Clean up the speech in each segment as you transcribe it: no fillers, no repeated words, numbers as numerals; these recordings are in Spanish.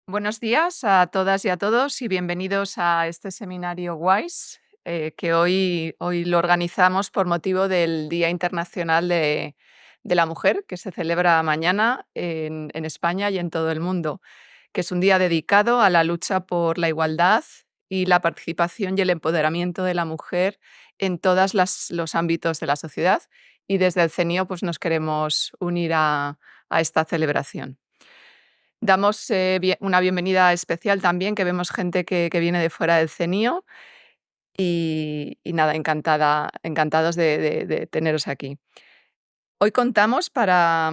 Buenos días a todas y a todos y bienvenidos a este seminario WISE, que hoy lo organizamos por motivo del Día Internacional de la Mujer, que se celebra mañana en España y en todo el mundo, que es un día dedicado a la lucha por la igualdad y la participación y el empoderamiento de la mujer en todos los ámbitos de la sociedad. Y desde el CENIO pues, nos queremos unir a esta celebración. Damos una bienvenida especial también, que vemos gente que viene de fuera del CENIO y nada, encantados de teneros aquí. Hoy contamos para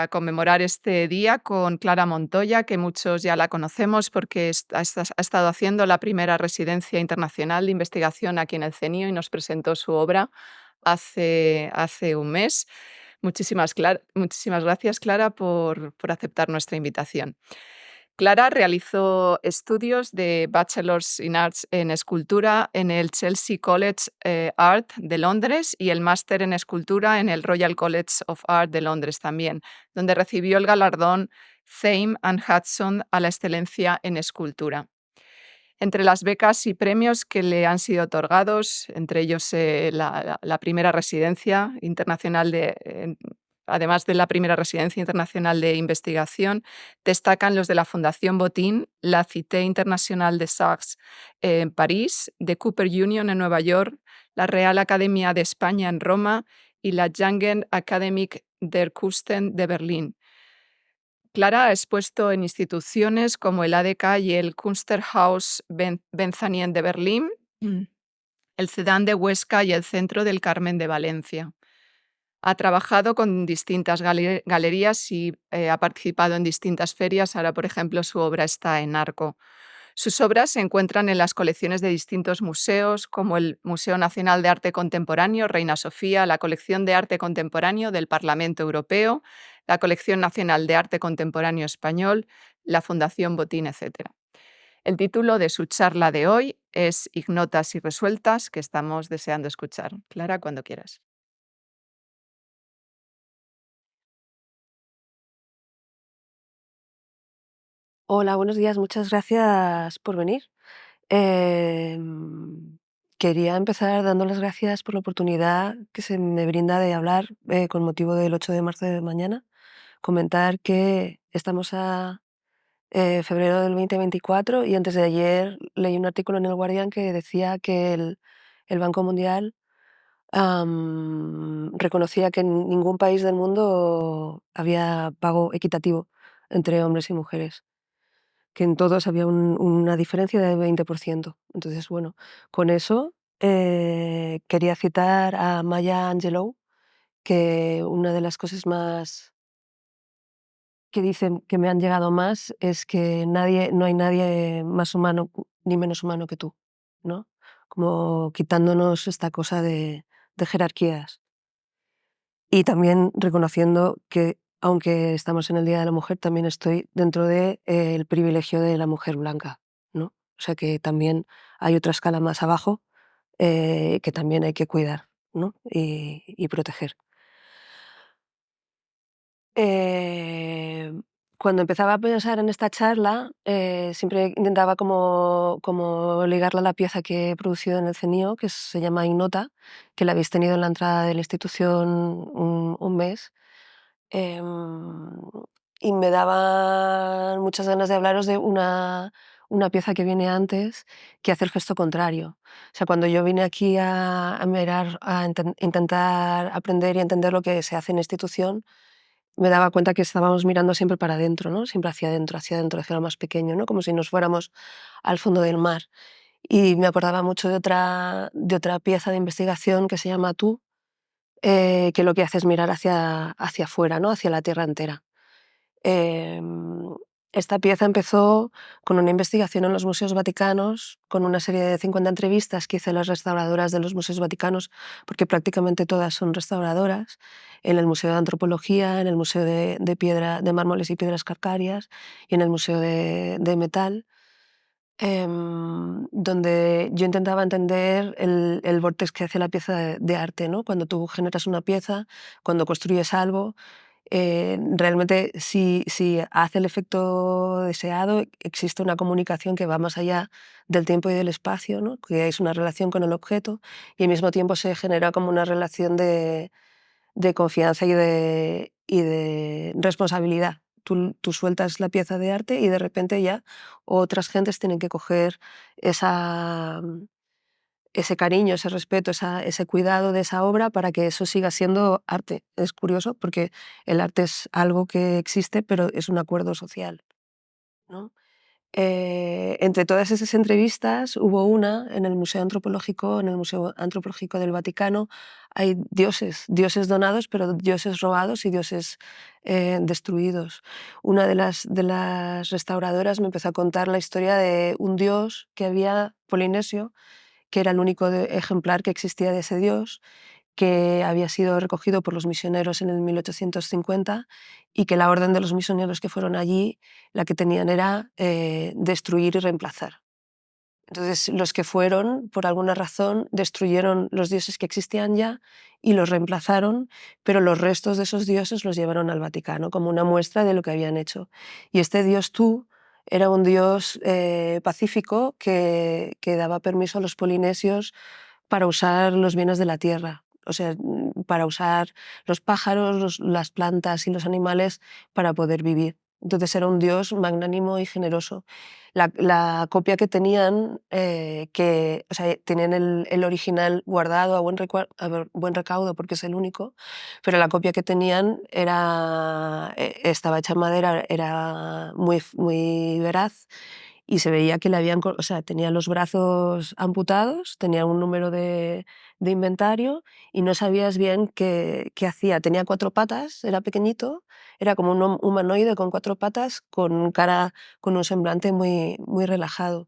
conmemorar este día con Clara Montoya, que muchos ya la conocemos porque ha estado haciendo la primera residencia internacional de investigación aquí en el CENIO y nos presentó su obra hace un mes. Muchísimas gracias, Clara, por aceptar nuestra invitación. Clara realizó estudios de Bachelor's in Arts en Escultura en el Chelsea College Art de Londres y el máster en Escultura en el Royal College of Art de Londres también, donde recibió el galardón Thame and Hudson a la excelencia en escultura. Entre las becas y premios que le han sido otorgados, entre ellos la primera residencia internacional además de la primera residencia internacional de investigación, destacan los de la Fundación Botín, la Cité Internacional des Arts en París, de Cooper Union en Nueva York, la Real Academia de España en Roma y la Jungen Akademik der Künste de Berlín. Clara ha expuesto en instituciones como el ADK y el Kunsthaus Benzanien de Berlín, el CEDAN de Huesca y el Centro del Carmen de Valencia. Ha trabajado con distintas galerías y ha participado en distintas ferias. Ahora, por ejemplo, su obra está en Arco. Sus obras se encuentran en las colecciones de distintos museos, como el Museo Nacional de Arte Contemporáneo Reina Sofía, la Colección de Arte Contemporáneo del Parlamento Europeo, la Colección Nacional de Arte Contemporáneo Español, la Fundación Botín, etc. El título de su charla de hoy es Ignotas y resueltas, que estamos deseando escuchar. Clara, cuando quieras. Hola, buenos días, muchas gracias por venir. Em, Quería empezar dando las gracias por la oportunidad que se me brinda de hablar con motivo del 8 de marzo de mañana. Comentar que estamos a febrero del 2024 y antes de ayer leí un artículo en El Guardian que decía que el Banco Mundial reconocía que en ningún país del mundo había pago equitativo entre hombres y mujeres, que en todos había una diferencia de 20%. Entonces, bueno, con eso quería citar a Maya Angelou, que una de las cosas más que dicen que me han llegado más es que no hay nadie más humano ni menos humano que tú, ¿no? Como quitándonos esta cosa de jerarquías. Y también reconociendo que, aunque estamos en el Día de la Mujer, también estoy dentro de, el privilegio de la mujer blanca, ¿no? O sea, que también hay otra escala más abajo, que también hay que cuidar, ¿no? Y proteger. Cuando empezaba a pensar en esta charla, siempre intentaba como ligarla a la pieza que he producido en el CENIO, que se llama Ignota, que la habéis tenido en la entrada de la institución un mes. Em, y me daban muchas ganas de hablaros de una pieza que viene antes, que hace el gesto contrario. O sea, cuando yo vine aquí a mirar, a intentar aprender y entender lo que se hace en la institución, me daba cuenta que estábamos mirando siempre para adentro, ¿no? Siempre hacia adentro, hacia lo más pequeño, ¿no? Como si nos fuéramos al fondo del mar. Y me acordaba mucho de otra pieza de investigación que se llama Tú, que lo que hace es mirar hacia afuera, ¿no? Hacia la tierra entera. Em, Esta pieza empezó con una investigación en los museos vaticanos, con una serie de 50 entrevistas que hice a las restauradoras de los museos vaticanos, porque prácticamente todas son restauradoras, en el Museo de Antropología, en el Museo de Piedra, de Mármoles y Piedras Calcáreas y en el Museo de Metal, donde yo intentaba entender el vórtice que hace la pieza de arte, ¿no? Cuando tú generas una pieza, cuando construyes algo, realmente si hace el efecto deseado, existe una comunicación que va más allá del tiempo y del espacio, ¿no? Que es una relación con el objeto y al mismo tiempo se genera como una relación de confianza y de responsabilidad. Tú sueltas la pieza de arte y de repente ya otras gentes tienen que coger esa, ese cariño, ese respeto, ese cuidado de esa obra para que eso siga siendo arte. Es curioso porque el arte es algo que existe, pero es un acuerdo social, ¿no? Entre todas esas entrevistas hubo una en el Museo Antropológico del Vaticano. Hay dioses, dioses donados, pero dioses robados y dioses destruidos. Una de las restauradoras me empezó a contar la historia de un dios que había polinesio, que era el único ejemplar que existía de ese dios, que había sido recogido por los misioneros en el 1850 y que la orden de los misioneros que fueron allí, la que tenían era destruir y reemplazar. Entonces, los que fueron, por alguna razón, destruyeron los dioses que existían ya y los reemplazaron, pero los restos de esos dioses los llevaron al Vaticano como una muestra de lo que habían hecho. Y este dios Tú era un dios pacífico que daba permiso a los polinesios para usar los bienes de la tierra, o sea, para usar los pájaros, las plantas y los animales para poder vivir. Entonces era un dios magnánimo y generoso. La copia que tenían, o sea, tenían el original guardado a buen recaudo porque es el único, pero la copia que tenían estaba hecha en madera, era muy veraz y se veía que le habían, o sea, tenía los brazos amputados, tenía un número de inventario y no sabías bien qué hacía. Tenía 4 patas, era pequeñito, era como un humanoide con 4 patas, con cara, con un semblante muy relajado.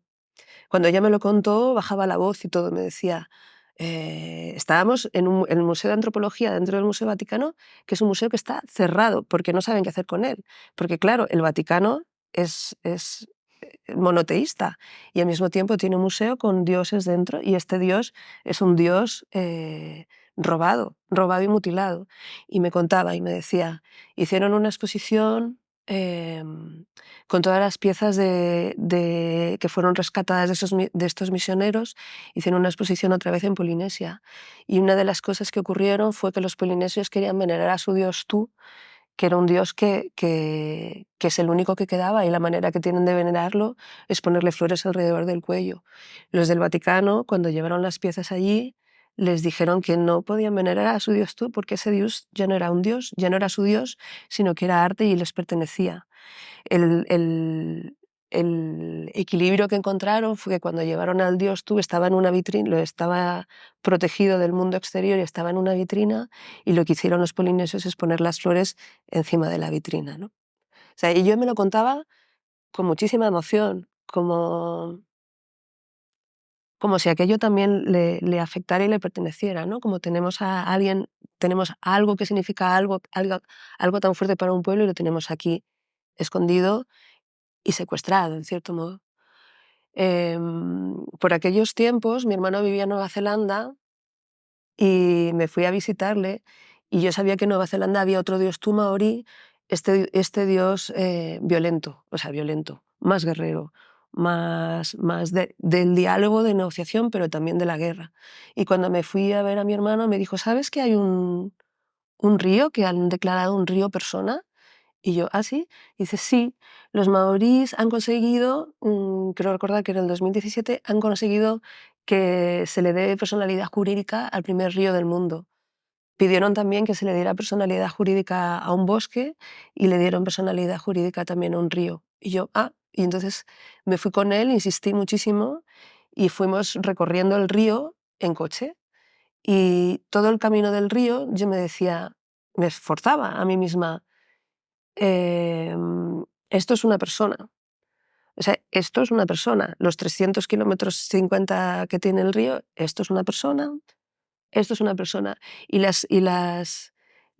Cuando ella me lo contó, bajaba la voz y todo, me decía, estábamos en el Museo de Antropología dentro del Museo Vaticano, que es un museo que está cerrado porque no saben qué hacer con él. Porque claro, el Vaticano es monoteísta y al mismo tiempo tiene un museo con dioses dentro y este dios es un dios robado y mutilado. Y me contaba y me decía, hicieron una exposición con todas las piezas que fueron rescatadas de estos misioneros, hicieron una exposición otra vez en Polinesia. Y una de las cosas que ocurrieron fue que los polinesios querían venerar a su dios Tú, que era un dios que es el único que quedaba y la manera que tienen de venerarlo es ponerle flores alrededor del cuello. Los del Vaticano, cuando llevaron las piezas allí, les dijeron que no podían venerar a su dios Tú porque ese dios ya no era un dios, ya no era su dios, sino que era arte y les pertenecía. El, el- el equilibrio que encontraron fue que cuando llevaron al dios Tú estaba en una vitrina, lo estaba protegido del mundo exterior y estaba en una vitrina, y lo que hicieron los polinesios es poner las flores encima de la vitrina, ¿no? O sea, y yo me lo contaba con muchísima emoción, como si aquello también le afectara y le perteneciera, ¿no? Como tenemos a alguien, tenemos algo que significa algo tan fuerte para un pueblo y lo tenemos aquí escondido y secuestrado, en cierto modo. Por aquellos tiempos, mi hermano vivía en Nueva Zelanda y me fui a visitarle, y yo sabía que en Nueva Zelanda había otro dios Tú maorí, este dios violento, o sea, violento, más guerrero, más del diálogo, de negociación, pero también de la guerra. Y cuando me fui a ver a mi hermano, me dijo, ¿sabes que hay un río, que han declarado un río persona? Y yo, ¿ah, sí? Y dice, sí, los maorís han conseguido, creo recordar que en el 2017, han conseguido que se le dé personalidad jurídica al primer río del mundo. Pidieron también que se le diera personalidad jurídica a un bosque y le dieron personalidad jurídica también a un río. Y yo, ah, y entonces me fui con él, insistí muchísimo y fuimos recorriendo el río en coche. Y todo el camino del río yo me decía, me esforzaba a mí misma, esto es una persona. O sea, esto es una persona. Los 300 kilómetros 50 que tiene el río, esto es una persona, esto es una persona. Y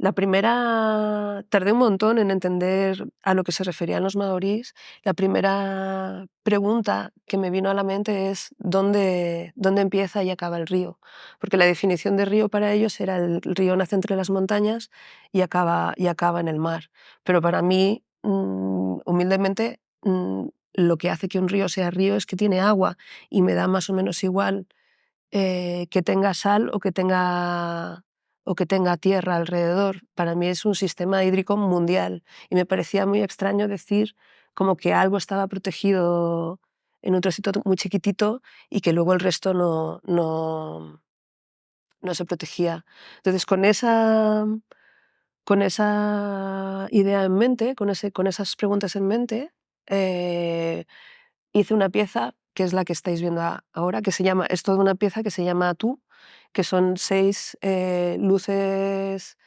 La primera, tardé un montón en entender a lo que se referían los maorís. La primera pregunta que me vino a la mente es ¿dónde empieza y acaba el río? Porque la definición de río para ellos era el río nace entre las montañas y acaba en el mar. Pero para mí, humildemente, lo que hace que un río sea río es que tiene agua y me da más o menos igual que tenga sal o que tenga tierra alrededor. Para mí es un sistema hídrico mundial y me parecía muy extraño decir como que algo estaba protegido en un trocito muy chiquitito y que luego el resto no se protegía. Entonces, con esa idea en mente, con esas preguntas en mente, eh, hice una pieza que es la que estáis viendo ahora, que se llama, es toda una pieza que se llama Tú, que son 6 luces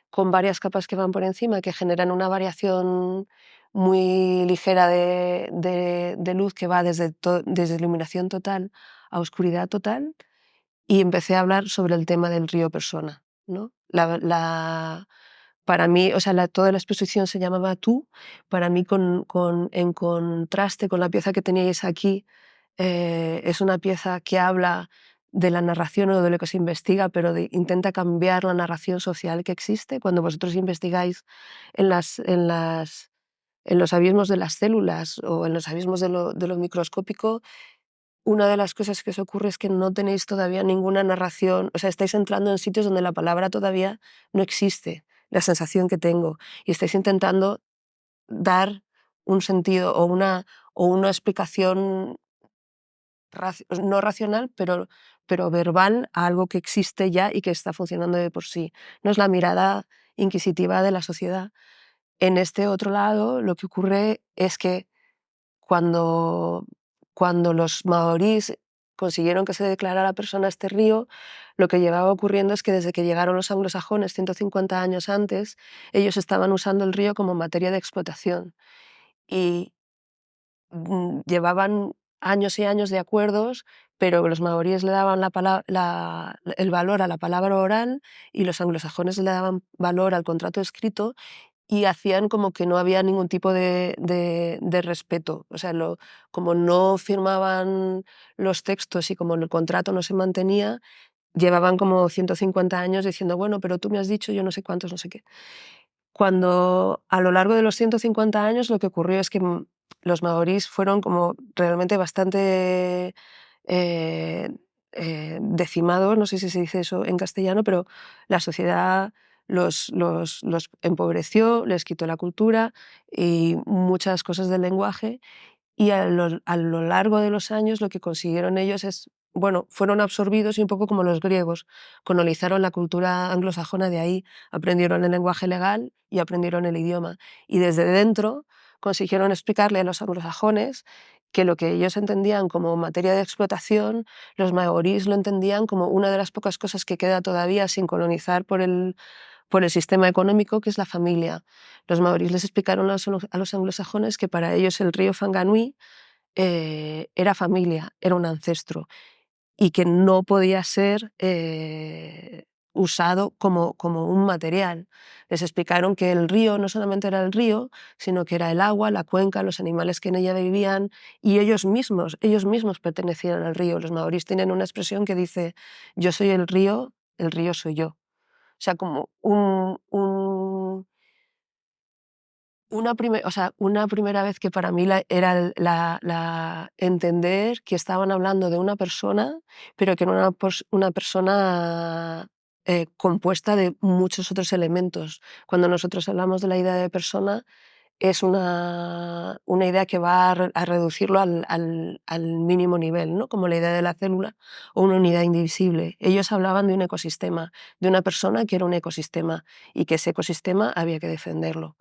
con varias capas que van por encima, que generan una variación muy ligera de luz que va desde iluminación total a oscuridad total, y empecé a hablar sobre el tema del río Persona, ¿no? Para mí, o sea, toda la exposición se llamaba Tú. Para mí, en contraste con la pieza que teníais aquí, es una pieza que habla de la narración o de lo que se investiga, pero intenta cambiar la narración social que existe. Cuando vosotros investigáis en los abismos de las células o en los abismos de lo microscópico, una de las cosas que os ocurre es que no tenéis todavía ninguna narración, o sea, estáis entrando en sitios donde la palabra todavía no existe, la sensación que tengo, y estáis intentando dar un sentido o una explicación no racional, pero verbal a algo que existe ya y que está funcionando de por sí. No es la mirada inquisitiva de la sociedad. En este otro lado, lo que ocurre es que cuando, cuando los maorís consiguieron que se declarara persona este río, lo que llevaba ocurriendo es que desde que llegaron los anglosajones 150 años antes, ellos estaban usando el río como materia de explotación y llevaban años y años de acuerdos, pero los maoríes le daban el valor a la palabra oral y los anglosajones le daban valor al contrato escrito, y hacían como que no había ningún tipo de respeto. O sea, como no firmaban los textos y como el contrato no se mantenía, llevaban como 150 años diciendo, bueno, pero tú me has dicho yo no sé cuántos, no sé qué. Cuando a lo largo de los 150 años lo que ocurrió es que los maorís fueron como realmente bastante eh, decimados, no sé si se dice eso en castellano, pero la sociedad los empobreció, les quitó la cultura y muchas cosas del lenguaje, y a lo largo de los años lo que consiguieron ellos es, bueno, fueron absorbidos y un poco como los griegos, colonizaron la cultura anglosajona de ahí, aprendieron el lenguaje legal y aprendieron el idioma. Y desde dentro consiguieron explicarle a los anglosajones que lo que ellos entendían como materia de explotación, los maorís lo entendían como una de las pocas cosas que queda todavía sin colonizar por el sistema económico, que es la familia. Los maoríes les explicaron a los anglosajones que para ellos el río Whanganui era familia, era un ancestro, y que no podía ser usado como un material. Les explicaron que el río no solamente era el río, sino que era el agua, la cuenca, los animales que en ella vivían, y ellos mismos pertenecían al río. Los maoríes tienen una expresión que dice: yo soy el río soy yo. O sea, como una primera vez que para mí era entender que estaban hablando de una persona, pero que era una persona compuesta de muchos otros elementos. Cuando nosotros hablamos de la idea de persona, es una idea que va a reducirlo al mínimo nivel, ¿no? Como la idea de la célula o una unidad indivisible. Ellos hablaban de un ecosistema, de una persona que era un ecosistema y que ese ecosistema había que defenderlo.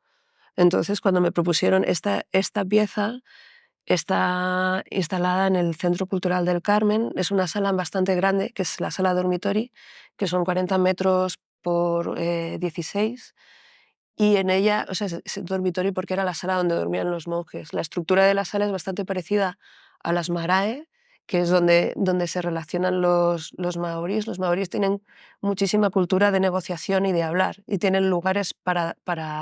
Entonces, cuando me propusieron esta pieza, está instalada en el Centro Cultural del Carmen. Es una sala bastante grande, que es la sala dormitory, que son 40 metros por 16, y en ella, o sea, es dormitorio porque era la sala donde dormían los monjes. La estructura de la sala es bastante parecida a las marae, que es donde se relacionan los maoríes. Los maoríes tienen muchísima cultura de negociación y de hablar, y tienen lugares para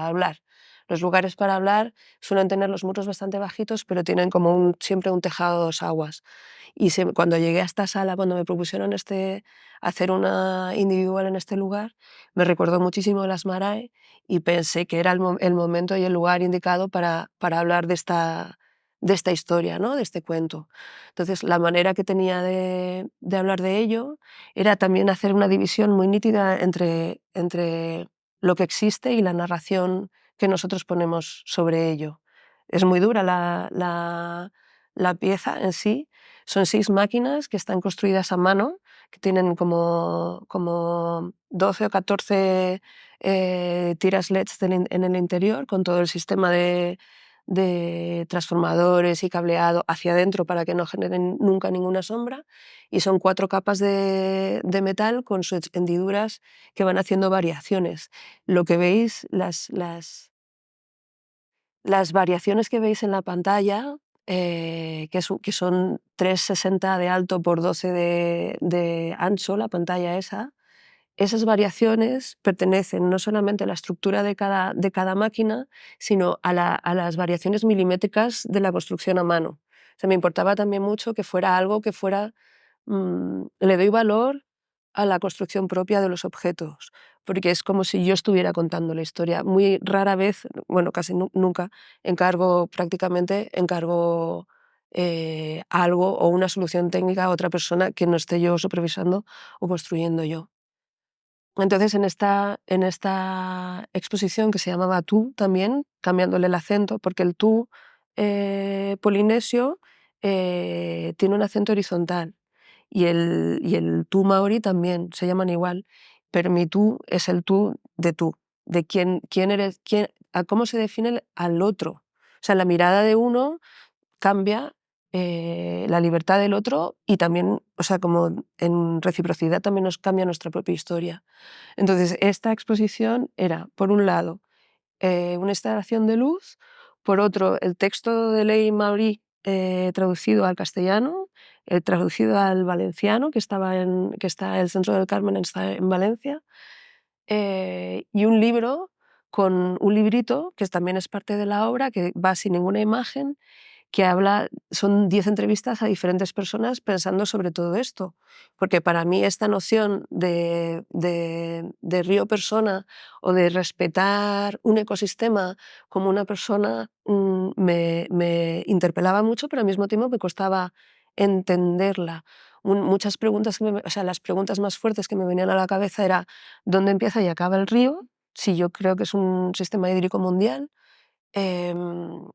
hablar. Los lugares para hablar suelen tener los muros bastante bajitos, pero tienen como siempre un tejado a dos aguas. Y cuando llegué a esta sala, cuando me propusieron hacer una individual en este lugar, me recordó muchísimo las Marae y pensé que era el momento y el lugar indicado para hablar de esta historia, ¿no? De este cuento. Entonces, la manera que tenía de hablar de ello era también hacer una división muy nítida entre lo que existe y la narración que nosotros ponemos sobre ello. Es muy dura la pieza en sí. Son 6 máquinas que están construidas a mano, que tienen como 12 o 14 tiras LEDs en el interior, con todo el sistema de transformadores y cableado hacia adentro para que no generen nunca ninguna sombra, y son 4 capas de metal con sus hendiduras que van haciendo variaciones. Lo que veis, las variaciones que veis en la pantalla, que son 3,60 de alto por 12 de ancho, la pantalla esas variaciones pertenecen no solamente a la estructura de cada máquina, sino a las variaciones milimétricas de la construcción a mano. O sea, me importaba también mucho que fuera algo que fuera... le doy valor a la construcción propia de los objetos, porque es como si yo estuviera contando la historia. Muy rara vez, bueno, casi nunca, encargo algo o una solución técnica a otra persona que no esté yo supervisando o construyendo yo. Entonces, en esta exposición, que se llamaba Tú también, cambiándole el acento, porque el tú polinesio tiene un acento horizontal, y el tú maorí también, se llaman igual, pero mi tú es el tú, de quién eres, a cómo se define al otro. O sea, la mirada de uno cambia la libertad del otro, y también, o sea, como en reciprocidad también nos cambia nuestra propia historia. Entonces, esta exposición era, por un lado, una instalación de luz, por otro, el texto de ley maorí traducido al castellano, traducido al valenciano, que está el Centro del Carmen, está en Valencia, y un libro con un librito, que también es parte de la obra, que va sin ninguna imagen, que son 10 entrevistas a diferentes personas pensando sobre todo esto, porque para mí esta noción de río-persona, o de respetar un ecosistema como una persona, me interpelaba mucho, pero al mismo tiempo me costaba entenderla. Muchas preguntas, o sea, las preguntas más fuertes que me venían a la cabeza era: ¿dónde empieza y acaba el río? Si yo creo que es un sistema hídrico mundial. Em,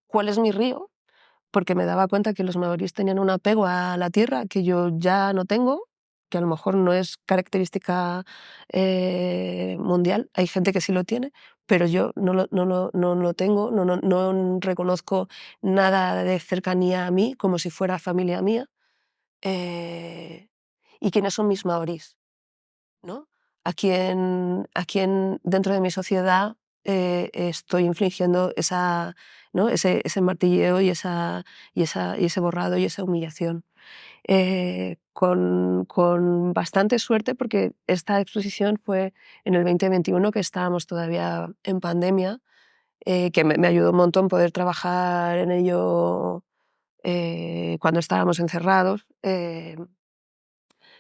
¿Cuál es mi río? Porque me daba cuenta que los maoríes tenían un apego a la tierra que yo ya no tengo, que a lo mejor no es característica mundial. Hay gente que sí lo tiene, pero yo no lo tengo, no reconozco nada de cercanía a mí, como si fuera familia mía. Eh, ¿Y quiénes son mis maorís? ¿No? ¿A quién dentro de mi sociedad estoy infligiendo ¿no? ese martilleo y ese borrado y esa humillación? Con bastante suerte, porque esta exposición fue en el 2021, que estábamos todavía en pandemia, que me ayudó un montón poder trabajar en ello cuando estábamos encerrados.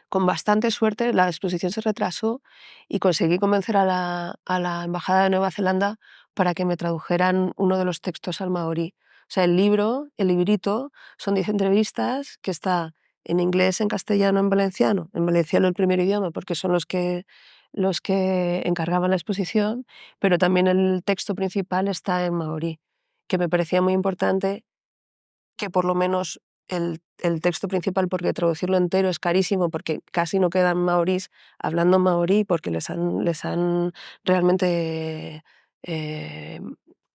Con bastante suerte, la exposición se retrasó y conseguí convencer a la Embajada de Nueva Zelanda para que me tradujeran uno de los textos al maorí. O sea, el librito, son 10 entrevistas, que está en inglés, en castellano, en valenciano el primer idioma, porque son los que encargaban la exposición, pero también el texto principal está en maorí, que me parecía muy importante que por lo menos el texto principal, porque traducirlo entero es carísimo, porque casi no quedan maorís hablando maorí, porque les han realmente eh,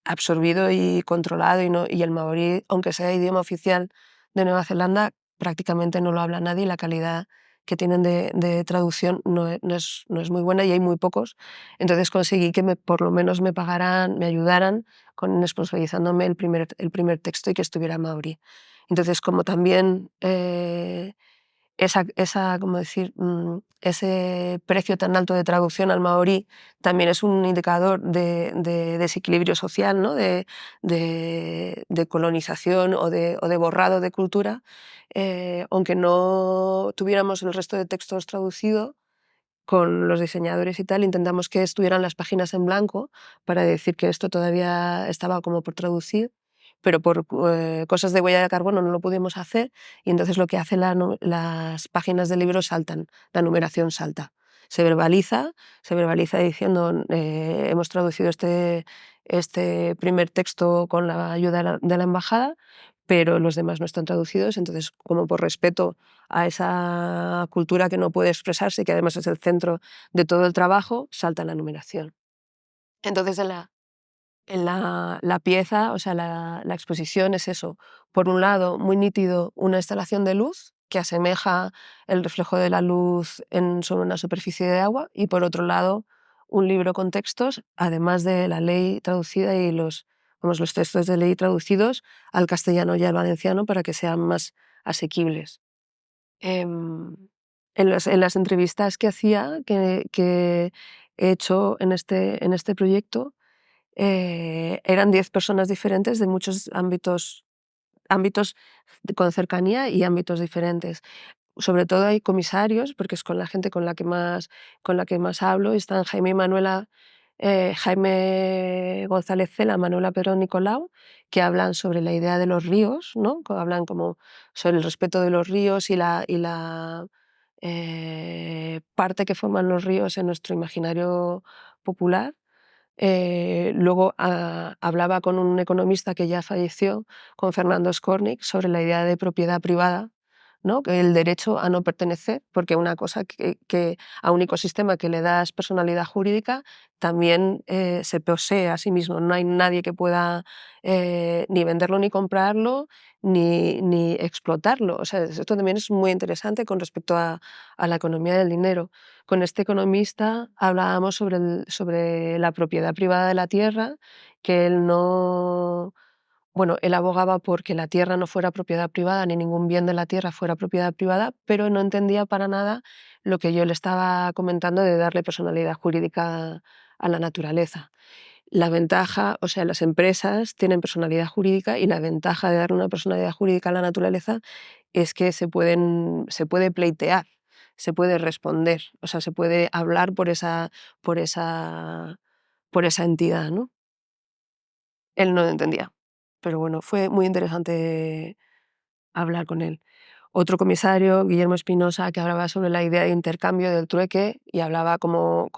absorbido y controlado, y el maorí, aunque sea idioma oficial de Nueva Zelanda, prácticamente no lo habla nadie, y la calidad que tienen de traducción no es muy buena, y hay muy pocos. Entonces conseguí que por lo menos me pagaran, me ayudaran con sponsorizándome el primer texto, y que estuviera en maorí. Entonces, como también como decir, ese precio tan alto de traducción al maorí también es un indicador de desequilibrio social, ¿no? De colonización o de borrado de cultura, aunque no tuviéramos el resto de textos traducidos, con los diseñadores y tal, intentamos que estuvieran las páginas en blanco para decir que esto todavía estaba como por traducir, pero por cosas de huella de carbono no lo pudimos hacer, y entonces lo que hace las páginas del libro saltan, la numeración salta. Se verbaliza diciendo hemos traducido este primer texto con la ayuda de la embajada, pero los demás no están traducidos, entonces como por respeto a esa cultura que no puede expresarse y que además es el centro de todo el trabajo, salta la numeración. Entonces la pieza, o sea, la exposición es eso. Por un lado, muy nítido, una instalación de luz que asemeja el reflejo de la luz sobre una superficie de agua, y por otro lado, un libro con textos, además de la ley traducida y los textos de ley traducidos al castellano y al valenciano para que sean más asequibles. Em, en las entrevistas que hacía, que he hecho en este proyecto, eran 10 personas diferentes de muchos ámbitos con cercanía y ámbitos diferentes. Sobre todo hay comisarios, porque es con la gente con la que más hablo, y están Jaime y Manuela, Jaime González Cela, Manuela Perón Nicolau, que hablan sobre la idea de los ríos, ¿no? Hablan como sobre el respeto de los ríos y la parte que forman los ríos en nuestro imaginario popular. Luego hablaba con un economista que ya falleció, con Fernando Skornik, sobre la idea de propiedad privada, ¿no? Que el derecho a no pertenecer, porque una cosa que a un ecosistema que le das personalidad jurídica también se posee a sí mismo. No hay nadie que pueda ni venderlo ni comprarlo ni explotarlo. O sea, esto también es muy interesante con respecto a la economía del dinero. Con este economista hablábamos sobre la propiedad privada de la tierra, que él no... Bueno, él abogaba porque la tierra no fuera propiedad privada, ni ningún bien de la tierra fuera propiedad privada, pero no entendía para nada lo que yo le estaba comentando de darle personalidad jurídica a la naturaleza. La ventaja, o sea, las empresas tienen personalidad jurídica, y la ventaja de darle una personalidad jurídica a la naturaleza es que se puede pleitear, se puede responder, o sea, se puede hablar por esa, por esa entidad, ¿no? Él no lo entendía, pero bueno, fue muy interesante hablar con él. Otro comisario, Guillermo Espinosa, que hablaba sobre la idea de intercambio del trueque, y hablaba como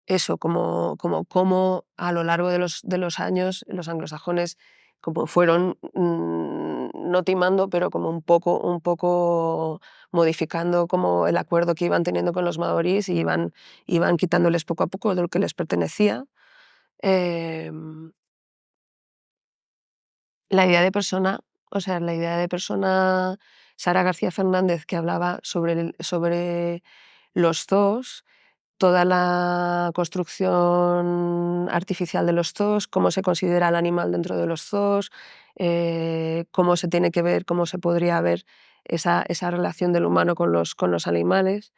eso, como a lo largo de los años los anglosajones como fueron no timando, pero como un poco modificando como el acuerdo que iban teniendo con los maorís, y iban quitándoles poco a poco de lo que les pertenecía. Em, la idea de persona, o sea, la idea de persona, Sara García Fernández, que hablaba sobre los zoos, toda la construcción artificial de los zoos, cómo se considera el animal dentro de los zoos, cómo se tiene que ver, cómo se podría ver esa relación del humano con los animales.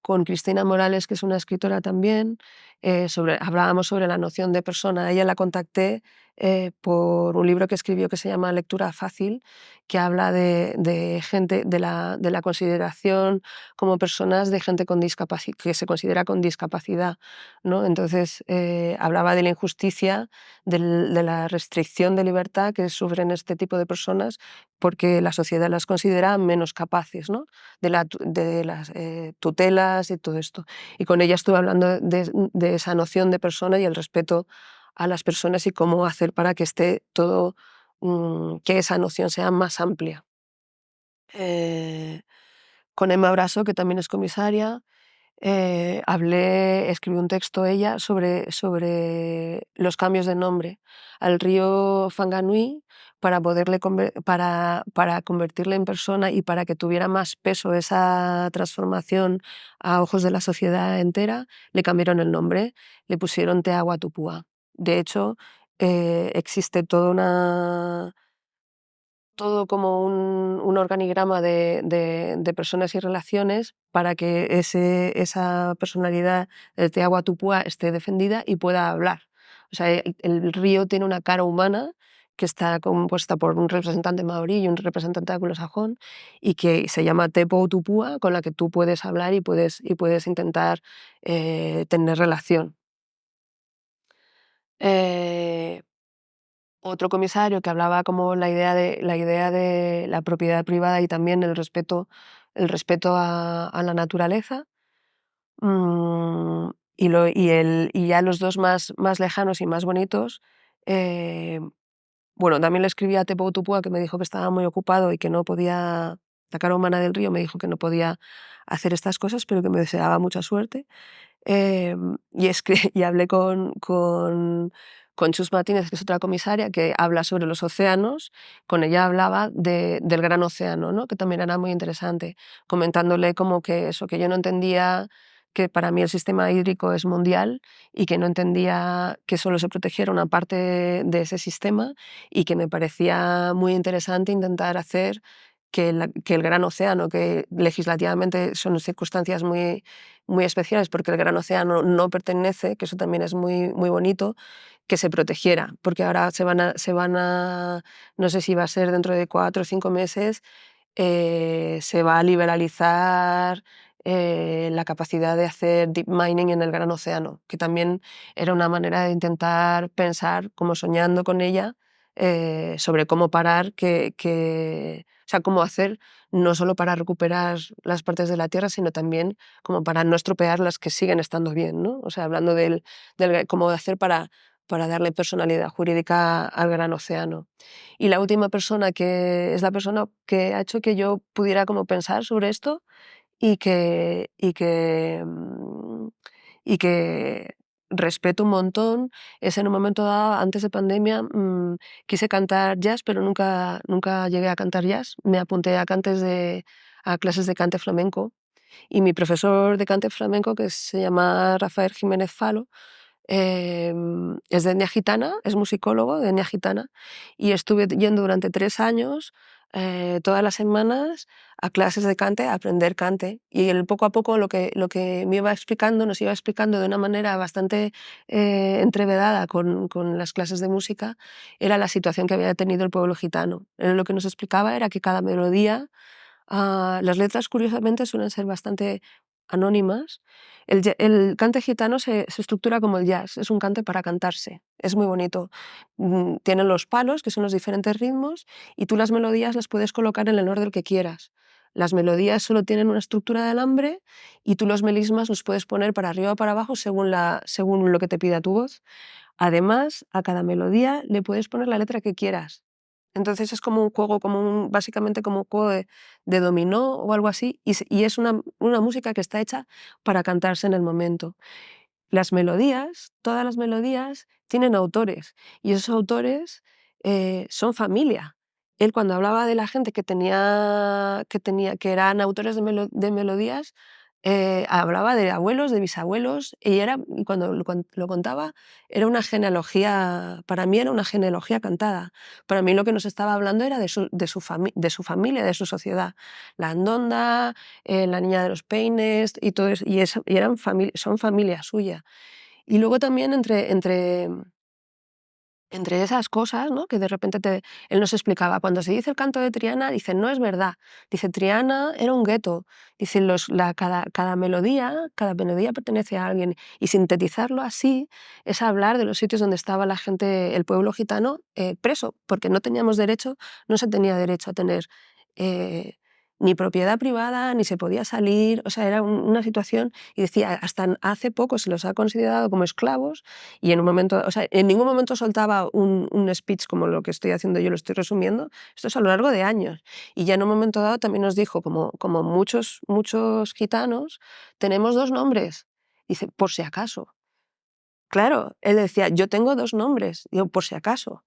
Con Cristina Morales, que es una escritora también, hablábamos sobre la noción de persona. A ella la contacté por un libro que escribió que se llama Lectura Fácil, que habla de gente, de la consideración como personas de gente con que se considera con discapacidad, ¿no? Entonces hablaba de la injusticia, de la restricción de libertad que sufren este tipo de personas porque la sociedad las considera menos capaces, ¿no? De las tutelas y todo esto. Y con ella estuve hablando de esa noción de persona y el respeto a las personas, y cómo hacer para que esté todo, que esa noción sea más amplia. Eh, con Emma Braso, que también es comisaria, escribí un texto ella sobre los cambios de nombre al río Whanganui, para convertirle en persona y para que tuviera más peso esa transformación a ojos de la sociedad entera. Le cambiaron el nombre, le pusieron Te Agua Tupua. De hecho, existe todo como un organigrama de personas y relaciones para que esa personalidad de Te Agua Tupua esté defendida y pueda hablar. O sea, el río tiene una cara humana que está compuesta por un representante maorí y un representante anglosajón y que se llama Tepo Tupua, con la que tú puedes hablar y puedes intentar tener relación. Eh, Otro comisario que hablaba como la idea de la propiedad privada y también el respeto a la naturaleza. Y ya los dos más lejanos y más bonitos, eh, bueno, también le escribí a Tepo Tupua, que me dijo que estaba muy ocupado y que no podía, la cara humana del río me dijo que no podía hacer estas cosas, pero que me deseaba mucha suerte. Y hablé con Chus Martínez, que es otra comisaria que habla sobre los océanos. Con ella hablaba del gran océano, ¿no? Que también era muy interesante, comentándole como que eso, que yo no entendía que para mí el sistema hídrico es mundial y que no entendía que solo se protegiera una parte de ese sistema y que me parecía muy interesante intentar hacer que el gran océano, que legislativamente son circunstancias muy especiales porque el gran océano no pertenece, que eso también es muy bonito, que se protegiera, porque ahora no sé si va a ser dentro de 4 o 5 meses, se va a liberalizar la capacidad de hacer deep mining en el gran océano, que también era una manera de intentar pensar, como soñando con ella, sobre cómo parar, o sea, cómo hacer no solo para recuperar las partes de la Tierra, sino también como para no estropear las que siguen estando bien, ¿no? O sea, hablando cómo hacer para darle personalidad jurídica al gran océano. Y la última persona que es la persona que ha hecho que yo pudiera como pensar sobre esto y que respeto un montón es en un momento dado, antes de pandemia, quise cantar jazz, pero nunca llegué a cantar jazz. Me apunté a clases de cante flamenco y mi profesor de cante flamenco, que se llama Rafael Jiménez Falo, es de etnia gitana, es musicólogo de etnia gitana, y estuve yendo durante 3 años, todas las semanas, a clases de cante, a aprender cante. Y él poco a poco lo que me iba explicando, nos iba explicando de una manera bastante entrevedada con las clases de música, era la situación que había tenido el pueblo gitano. Él lo que nos explicaba era que cada melodía, las letras, curiosamente, suelen ser bastante anónimas. El cante gitano se estructura como el jazz, es un cante para cantarse, es muy bonito. Tienen los palos, que son los diferentes ritmos, y tú las melodías las puedes colocar en el orden que quieras. Las melodías solo tienen una estructura de alambre y tú los melismas los puedes poner para arriba o para abajo según lo que te pida tu voz. Además, a cada melodía le puedes poner la letra que quieras. Entonces es como un juego, básicamente como un juego de dominó o algo así, y es una música que está hecha para cantarse en el momento. Las melodías, todas las melodías, tienen autores, y esos autores son familia. Él, cuando hablaba de la gente que eran autores de melodías, hablaba de abuelos, de bisabuelos, y cuando lo contaba, era una genealogía, para mí era una genealogía cantada. Para mí lo que nos estaba hablando era de su familia, de su sociedad. La Andonda, la Niña de los Peines y todo eso, son familia suya. Y luego también entre esas cosas, ¿no? Que de repente él nos explicaba, cuando se dice el canto de Triana, dice, no es verdad. Dice, Triana era un gueto. Dice, cada melodía pertenece a alguien. Y sintetizarlo así es hablar de los sitios donde estaba la gente, el pueblo gitano, preso, porque no se tenía derecho a tener eh, ni propiedad privada, ni se podía salir. O sea, era una situación, y decía, hasta hace poco se los ha considerado como esclavos, y en un momento, o sea, en ningún momento soltaba un speech como lo que estoy haciendo yo, lo estoy resumiendo. Esto es a lo largo de años. Y ya en un momento dado también nos dijo, como muchos gitanos, tenemos 2 nombres. Dice, por si acaso. Claro, él decía, yo tengo 2 nombres. Digo, por si acaso.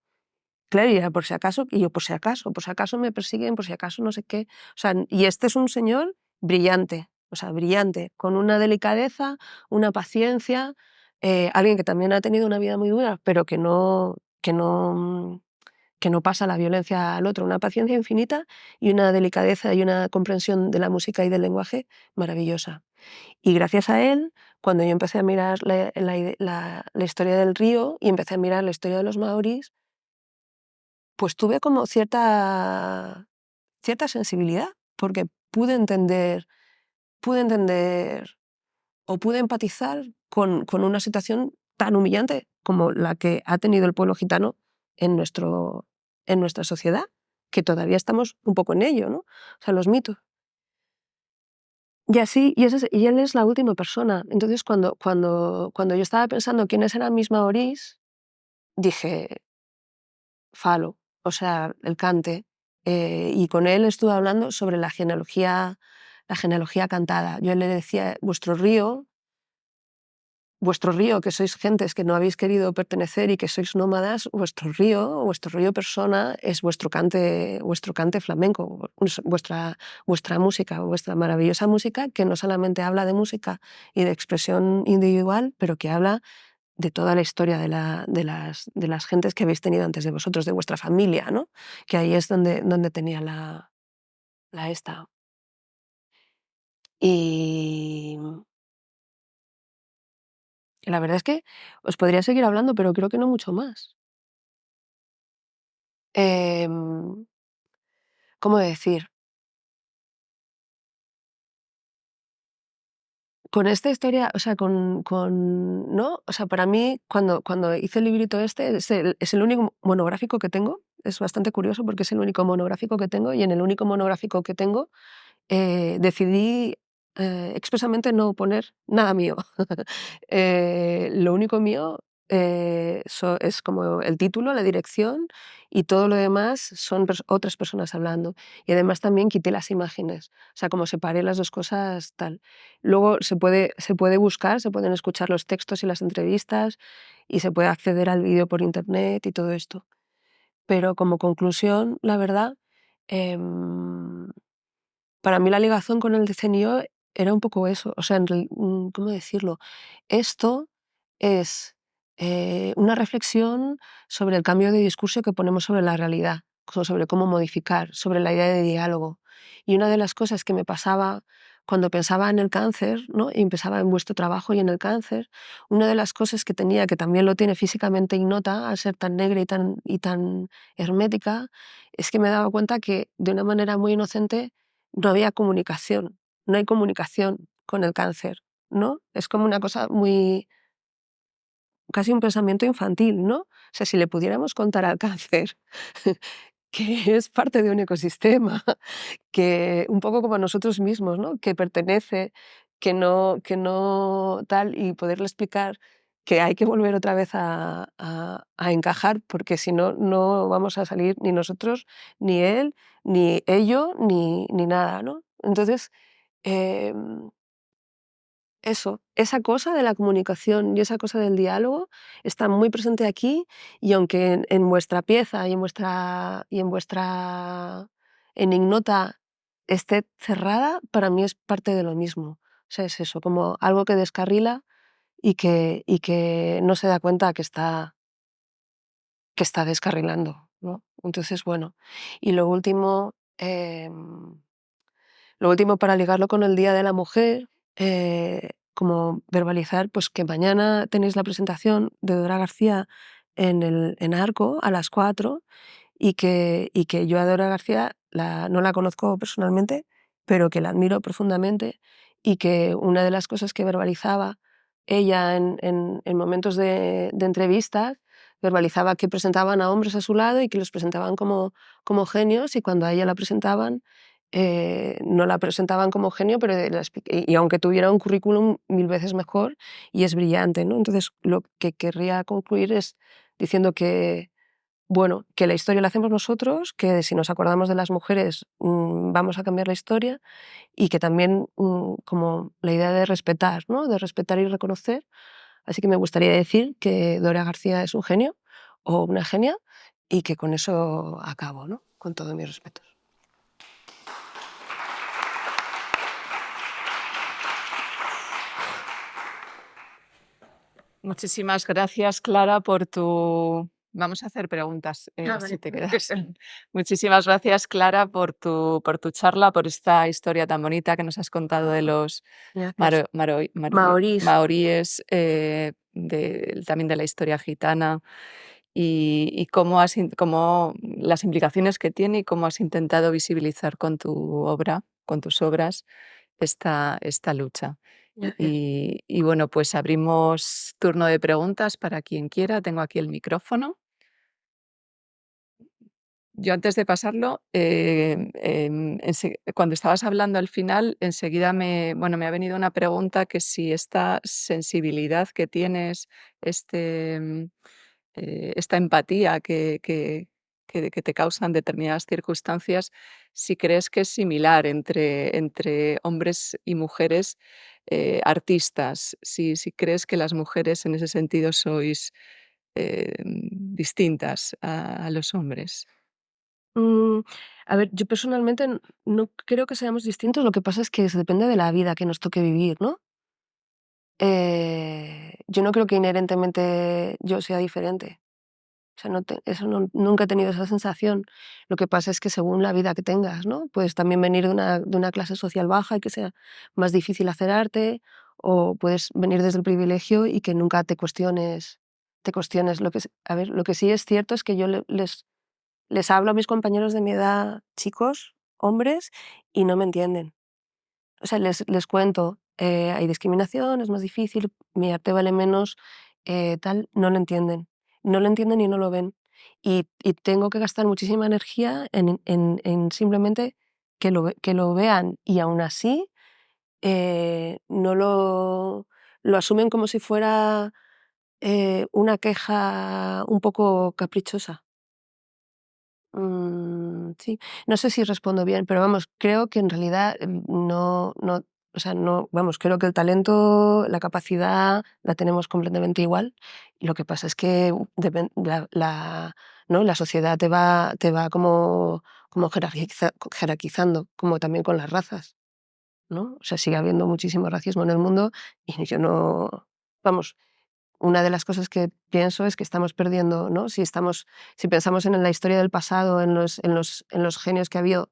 Claro, y era por si acaso, y yo por si acaso me persiguen, por si acaso no sé qué. O sea, y este es un señor brillante, o sea, brillante, con una delicadeza, una paciencia, alguien que también ha tenido una vida muy dura, pero que no que no, que no pasa la violencia al otro, una paciencia infinita y una delicadeza y una comprensión de la música y del lenguaje maravillosa. Y gracias a él, cuando yo empecé a mirar la historia del río y empecé a mirar la historia de los maoríes, pues tuve como cierta sensibilidad, porque pude entender o pude empatizar con una situación tan humillante como la que ha tenido el pueblo gitano en, en nuestra sociedad, que todavía estamos un poco en ello, ¿no? O sea, los mitos. Y así, y él es la última persona. Entonces, cuando yo estaba pensando quiénes eran mis maorís, dije, Falo, o sea, el Cante. Y con él estuve hablando sobre la genealogía cantada. Yo le decía, vuestro río, que sois gentes que no habéis querido pertenecer y que sois nómadas, vuestro río persona es vuestro cante flamenco, vuestra música, vuestra maravillosa música, que no solamente habla de música y de expresión individual, pero que habla de toda la historia de las gentes que habéis tenido antes de vosotros, de vuestra familia, ¿no? Que ahí es donde tenía la esta. Y la verdad es que os podría seguir hablando, pero creo que no mucho más. Em, ¿Cómo decir? Con esta historia, o sea, ¿no? O sea, para mí, cuando hice el librito este, es el único monográfico que tengo. Es bastante curioso porque es el único monográfico que tengo y en el único monográfico que tengo decidí expresamente no poner nada mío. Lo único mío es como el título, la dirección y todo lo demás son otras personas hablando. Y además también quité las imágenes, o sea, como separé las dos cosas tal. Luego se puede buscar, se pueden escuchar los textos y las entrevistas y se puede acceder al vídeo por internet y todo esto. Pero como conclusión, la verdad, em, para mí la ligación con el decenio era un poco eso, o sea, ¿cómo decirlo? Esto es una reflexión sobre el cambio de discurso que ponemos sobre la realidad, sobre cómo modificar, sobre la idea de diálogo. Y una de las cosas que me pasaba cuando pensaba en el cáncer, ¿no? Y pensaba en vuestro trabajo y en el cáncer, una de las cosas que tenía, que también lo tiene físicamente Ignota, al ser tan negra y tan hermética, es que me daba cuenta que de una manera muy inocente no había comunicación, no hay comunicación con el cáncer, ¿no? Es como una cosa muy, casi un pensamiento infantil, ¿no? O sea, si le pudiéramos contar al cáncer que es parte de un ecosistema, que un poco como nosotros mismos, ¿no? Que pertenece, que no tal, y poderle explicar que hay que volver otra vez a encajar, porque si no, no vamos a salir ni nosotros, ni él, ni ello, ni nada, ¿no? Entonces, em, eso, esa cosa de la comunicación y esa cosa del diálogo está muy presente aquí y aunque en vuestra pieza en Ignota esté cerrada, para mí es parte de lo mismo. O sea, es eso, como algo que descarrila y que no se da cuenta que está descarrilando, ¿no? Entonces, bueno, y lo último para ligarlo con el Día de la Mujer, como verbalizar pues, que mañana tenéis la presentación de Dora García en Arco a las 4 y que yo a Dora García no la conozco personalmente, pero que la admiro profundamente y que una de las cosas que verbalizaba ella en momentos de entrevistas, verbalizaba que presentaban a hombres a su lado y que los presentaban como genios y cuando a ella la presentaban, no la presentaban como genio, pero y aunque tuviera un currículum 1000 veces mejor y es brillante, ¿no? Entonces, lo que querría concluir es diciendo que, bueno, que la historia la hacemos nosotros, que si nos acordamos de las mujeres vamos a cambiar la historia y que también como la idea de respetar, ¿no? De respetar y reconocer. Así que me gustaría decir que Dora García es un genio o una genia y que con eso acabo, ¿no? Con todos mis respetos. Muchísimas gracias, Clara, por tu Vamos a hacer preguntas, Ah, si vale. te quedas. Muchísimas gracias, Clara, por tu charla, por esta historia tan bonita que nos has contado de los Gracias. Maorís. maoríes, también de la historia gitana y cómo, cómo las implicaciones que tiene y cómo has intentado visibilizar con tu obra, con tus obras, esta lucha. Gracias. Y bueno, pues abrimos turno de preguntas para quien quiera. Tengo aquí el micrófono. Yo antes de pasarlo, cuando estabas hablando al final, enseguida bueno, me ha venido una pregunta que si esta sensibilidad que tienes, esta empatía que te causan determinadas circunstancias, si crees que es similar entre hombres y mujeres artistas, si crees que las mujeres en ese sentido sois distintas a los hombres. Mm, a ver, yo personalmente no creo que seamos distintos, lo que pasa es que depende de la vida que nos toque vivir, ¿no? Yo no creo que inherentemente yo sea diferente. O sea, eso nunca he tenido esa sensación. Lo que pasa es que según la vida que tengas, ¿no? Puedes también venir de una clase social baja y que sea más difícil hacer arte, o puedes venir desde el privilegio y que nunca te cuestiones lo que a ver, lo que sí es cierto es que yo les hablo a mis compañeros de mi edad, chicos, hombres, y no me entienden. O sea, les cuento, hay discriminación, es más difícil, mi arte vale menos, tal, no lo entienden. No lo entienden y no lo ven. Y tengo que gastar muchísima energía en simplemente que lo vean y aún así no lo asumen como si fuera una queja un poco caprichosa. Sí, no sé si respondo bien, pero vamos, creo que en realidad no, o sea, no, vamos, creo que el talento, la capacidad la tenemos completamente igual. Lo que pasa es que ¿no? La sociedad te va como jerarquizando, como también con las razas, ¿no? O sea, sigue habiendo muchísimo racismo en el mundo y yo no, vamos, una de las cosas que pienso es que estamos perdiendo, ¿no? Si pensamos en la historia del pasado, en los genios que ha habido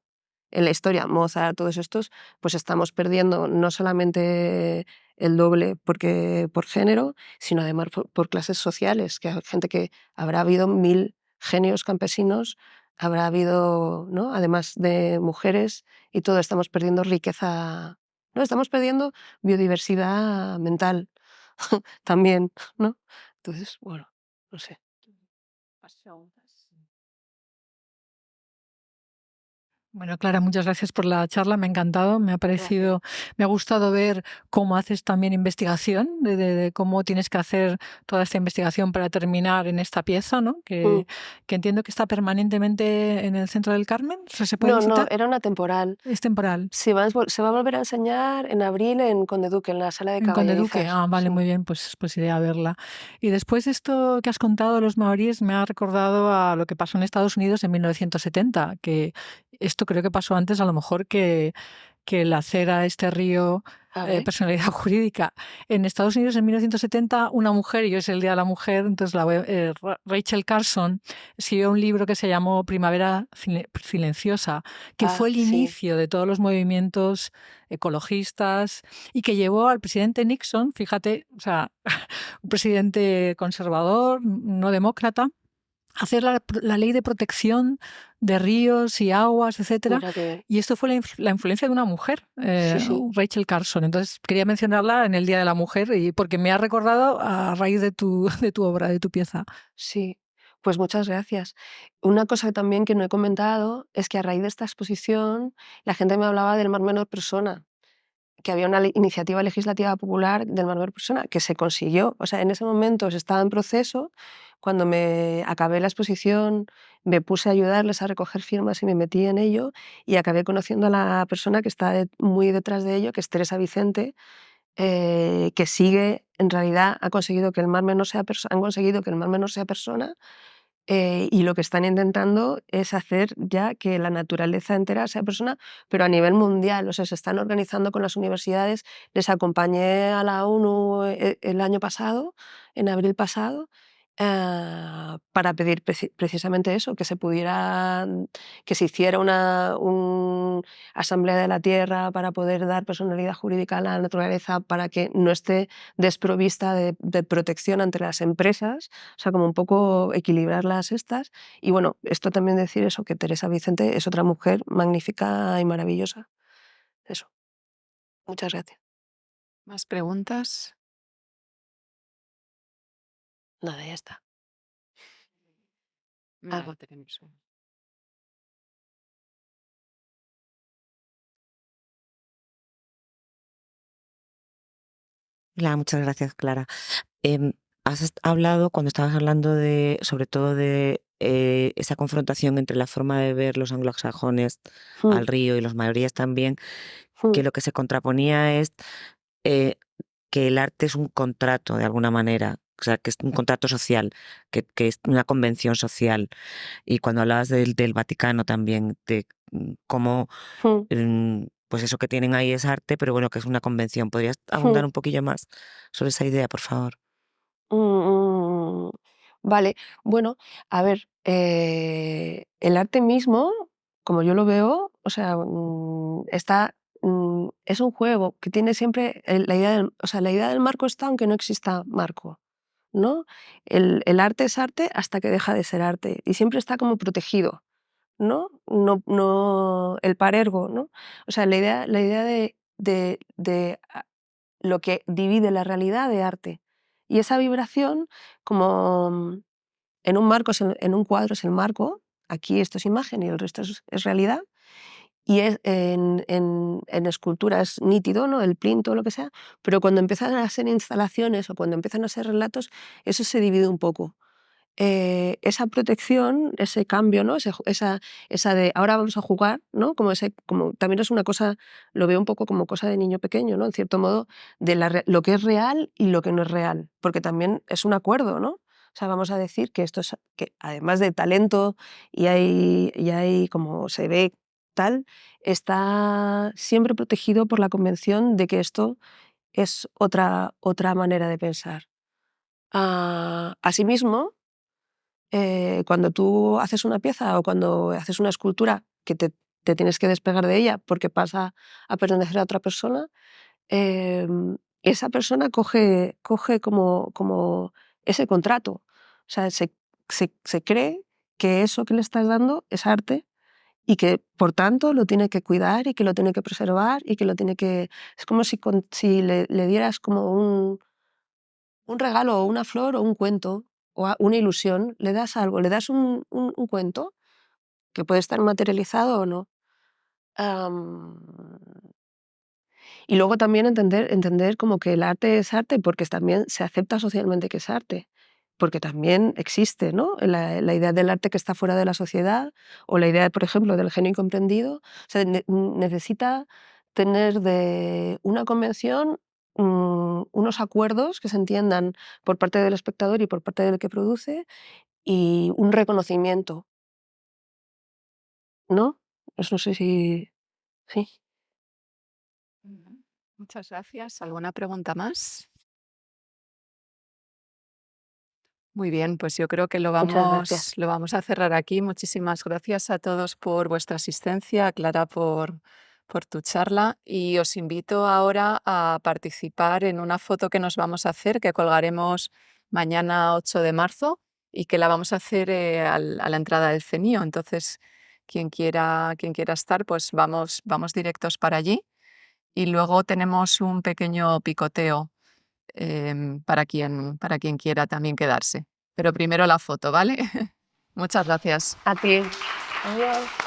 en la historia, Mozart, todos estos, pues estamos perdiendo no solamente el doble por género, sino además por clases sociales, que hay gente que habrá habido 1000 genios campesinos, habrá habido, ¿no? Además de mujeres y todo, estamos perdiendo riqueza, ¿no? Estamos perdiendo biodiversidad mental también, ¿no? Entonces, bueno, no sé. Bueno, Clara, muchas gracias por la charla, me ha encantado, Gracias. me ha gustado ver cómo haces también investigación, de cómo tienes que hacer toda esta investigación para terminar en esta pieza, ¿no? Mm. Que entiendo que está permanentemente en el Centro del Carmen, o sea, ¿se puede No, no, visitar? era una temporal. Es temporal. Se va a volver a enseñar en abril en Conde Duque, en la sala de En Conde Duque, caballerizas. vale, Sí. muy bien, pues iré a verla. Y después esto que has contado de los maoríes me ha recordado a lo que pasó en Estados Unidos en 1970, que esto creo que pasó antes a lo mejor que el hacer a este río A ver. personalidad jurídica. En Estados Unidos en 1970 una mujer, y hoy es el Día de la Mujer, entonces Rachel Carson escribió un libro que se llamó Primavera Silenciosa, que fue el Sí. inicio de todos los movimientos ecologistas y que llevó al presidente Nixon, fíjate, o sea, un presidente conservador, no demócrata, a hacer la ley de protección de ríos y aguas, etcétera. Mira qué bien. Y esto fue la influencia de una mujer, Sí, sí. Rachel Carson. Entonces quería mencionarla en el Día de la Mujer y porque me ha recordado a raíz de tu obra, de tu pieza. Sí. Pues muchas gracias. Una cosa también que no he comentado es que a raíz de esta exposición la gente me hablaba del mar menor persona, que había una iniciativa legislativa popular del mar menor persona que se consiguió. O sea, en ese momento se estaba en proceso. Cuando me acabé la exposición, me puse a ayudarles a recoger firmas y me metí en ello y acabé conociendo a la persona que está muy detrás de ello, que es Teresa Vicente, que sigue, en realidad, ha conseguido que el mar menor sea han conseguido que el mar menor sea persona, y lo que están intentando es hacer ya que la naturaleza entera sea persona, pero a nivel mundial. O sea, se están organizando con las universidades. Les acompañé a la ONU el año pasado, en abril pasado, para pedir precisamente eso, que que se hiciera una asamblea de la tierra para poder dar personalidad jurídica a la naturaleza, para que no esté desprovista de protección ante las empresas, o sea, como un poco equilibrarlas estas. Y bueno, esto también decir eso, que Teresa Vicente es otra mujer magnífica y maravillosa. Eso. Muchas gracias. ¿Más preguntas? Nada, ya está. Nada, tenemos una. Hola, muchas gracias, Clara. Has hablado, cuando estabas hablando sobre todo de esa confrontación entre la forma de ver los anglosajones al río y los maoríes también, que lo que se contraponía es eh, que el arte es un contrato de alguna manera, o sea, que es un contrato social, que es una convención social. Y cuando hablabas del Vaticano también, de cómo pues eso que tienen ahí es arte, pero bueno, que es una convención. ¿Podrías abundar un poquillo más sobre esa idea, por favor? Vale, bueno, a ver, el arte mismo, como yo lo veo, o sea, es un juego que tiene siempre la idea o sea, la idea del marco está aunque no exista marco, ¿no? El arte es arte hasta que deja de ser arte y siempre está como protegido, ¿no? El par ergo, ¿no? O sea, la idea de lo que divide la realidad de arte. Y esa vibración, como en un marco, en un cuadro es el marco, aquí esto es imagen y el resto es realidad, y en escultura es nítido, ¿no? El plinto o lo que sea, pero cuando empiezan a ser instalaciones o cuando empiezan a ser relatos, eso se divide un poco. Esa protección, ese cambio, ¿no? Esa de ahora vamos a jugar, ¿no? Como también es una cosa, lo veo un poco como cosa de niño pequeño, ¿no? En cierto modo, de lo que es real y lo que no es real, porque también es un acuerdo, ¿no? O sea, vamos a decir que esto es, que además de talento y hay como se ve tal, está siempre protegido por la convención de que esto es otra manera de pensar. Asimismo, cuando tú haces una pieza o cuando haces una escultura que te tienes que despegar de ella porque pasa a pertenecer a otra persona, esa persona coge como ese contrato. O sea, se cree que eso que le estás dando es arte y que, por tanto, lo tiene que cuidar y que lo tiene que preservar y que lo tiene que... Es como si le dieras como un regalo o una flor o un cuento o una ilusión, le das algo, le das un cuento que puede estar materializado o no. Am, y luego también entender como que el arte es arte porque también se acepta socialmente que es arte, porque también existe, ¿no? La idea del arte que está fuera de la sociedad o la idea, por ejemplo, del genio incomprendido. O sea, necesita tener de una convención unos acuerdos que se entiendan por parte del espectador y por parte del que produce y un reconocimiento, ¿no? Eso no sé si... Sí, Ujú. Muchas gracias. ¿Alguna pregunta más? Muy bien, pues yo creo que muchas gracias. lo vamos a cerrar aquí. Muchísimas gracias a todos por vuestra asistencia, a Clara por tu charla y os invito ahora a participar en una foto que nos vamos a hacer, que colgaremos mañana 8 de marzo y que la vamos a hacer a la entrada del CENIO. Entonces, quien quiera estar, pues vamos directos para allí y luego tenemos un pequeño picoteo para quien quiera también quedarse. Pero primero la foto, ¿vale? Muchas gracias. A ti. Adiós.